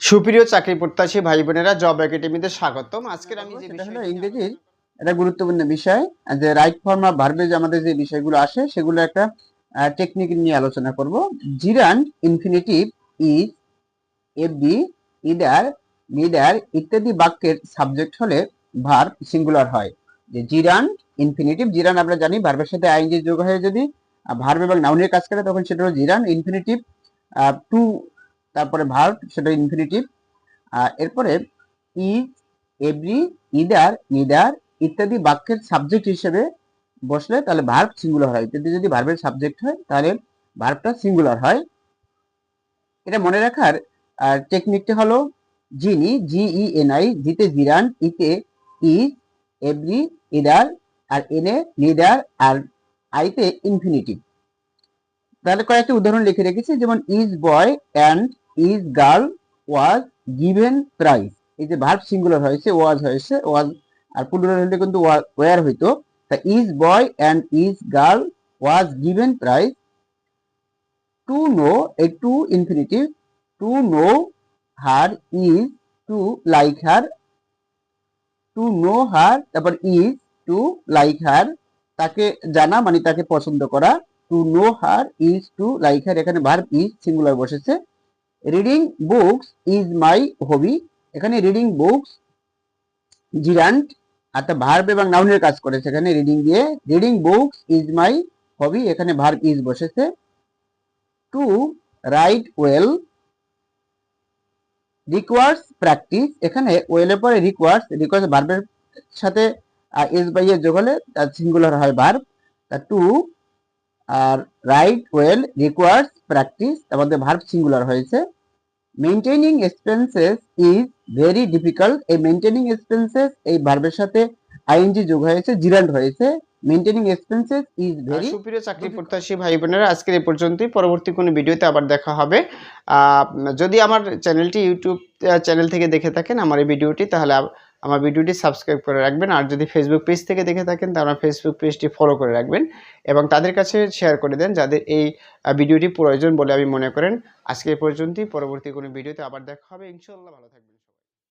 সুপ্রিয় চাকরি প্রত্যাশী ভাই বোনেরা, জব একাডেমিতে স্বাগতম। আজকের আমি যে সেটা হলো বিষয়টি ইংরেজির একটা গুরুত্বপূর্ণ বিষয়, যে রাইট ফর্ম অফ ভার্বে যে আমাদের যে বিষয়গুলো আসে সেগুলো একটা টেকনিক নিয়ে আলোচনা করব। Gerund infinitive is, FB, either, neither ইত্যাদি বাক্যের সাবজেক্ট হলে ভার্ব সিঙ্গুলার হয়। যে জিরান্ড ইনফিনিটিভ, জিরান্ড আমরা জানি ভার্বের সাথে আইএনজি যোগ হয়ে যদি ভার্ব এবং নাউনের কাজ করে তখন সেটা হলো জিরান্ড ইনফিনিটিভ। টু তারপরে ভার্ব, সেটা ইনফিনিটিভ। এরপরে ইজ, এভরি, ইদার, নিদার ইত্যাদি বাক্যের সাবজেক্ট হিসেবে বসলে তাহলে ভার্ব সিঙ্গুলার হয়। ইত্যাদি যদি ভার্বের সাবজেক্ট হয় তাহলে ভার্বটা সিঙ্গুলার হয়। এটা মনে রাখার টেকনিকটা হলো যিনি, জিইএনআই, জিতে জিরান, ইতে ইজ, এভরি, ইদার, আর এনে নিদার, আর আইতে ইনফিনিটিভ। তাহলে কয়েকটি উদাহরণ লিখে রেখেছি, যেমন is boy and each girl was given prize. এই যে ভার্ব সিঙ্গুলার হয়েছে, ওয়াজ হয়েছে, ওয়াজ আর প্লুরাল হলে কিন্তু ওয়ার হইতো। তা each boy and each girl was given prize. To know, এই to infinitive, to know her is to like her, to know her তারপর ইজ টু লাইক হার, তাকে জানা মানে তাকে পছন্দ করা। To know her is to like her, এখানে verb is singular বসেছে। Reading books is my hobby, এখানে রিডিং বুকস জিরান্ট অর্থাৎ ভার্ব এবং নাউনের কাজ করেছে এখানে রিডিং দিয়ে। Reading books is my hobby, এখানে ভার্ব ইজ বসেছে। To write well requires practice, এখানে ওয়েলের পরে রিকোয়ার্স ভার্বের সাথে এস বাই এর যোগ হলে তার সিঙ্গুলার হয় ভার্ব। তা টু আর রাইট ওয়েল রিকোয়ার্স প্র্যাকটিস, আমাদের ভার্ব সিঙ্গুলার হয়েছে। Maintaining expenses is very difficult, এই মেইনটেইনিং এক্সপেন্সেস এই ভার্বের সাথে আইএনজি যোগ হয়েছে, জিরান্ড হয়েছে। Maintaining expenses is very. সুপ্রিয় চাকরি প্রত্যাশী ভাই বোনেরা, আজকের এই পর্যন্তই। পরবর্তী কোনো ভিডিওতে আবার দেখা হবে। যদি আমার চ্যানেলটি ইউটিউব চ্যানেল থেকে দেখে থাকেন আমার এই ভিডিওটি, তাহলে আমার ভিডিওটি সাবস্ক্রাইব করে রাখবেন। আর যদি ফেসবুক পেজ থেকে দেখে থাকেন তাহলে আমার ফেসবুক পেজটি ফলো করে রাখবেন এবং তাদের কাছে শেয়ার করে দেন যাদের এই ভিডিওটি প্রয়োজন বলে আমি মনে করেন। আজকে এই পর্যন্তই, পরবর্তী কোনো ভিডিওতে আবার দেখা হবে ইনশাআল্লাহ। ভালো থাকবেন।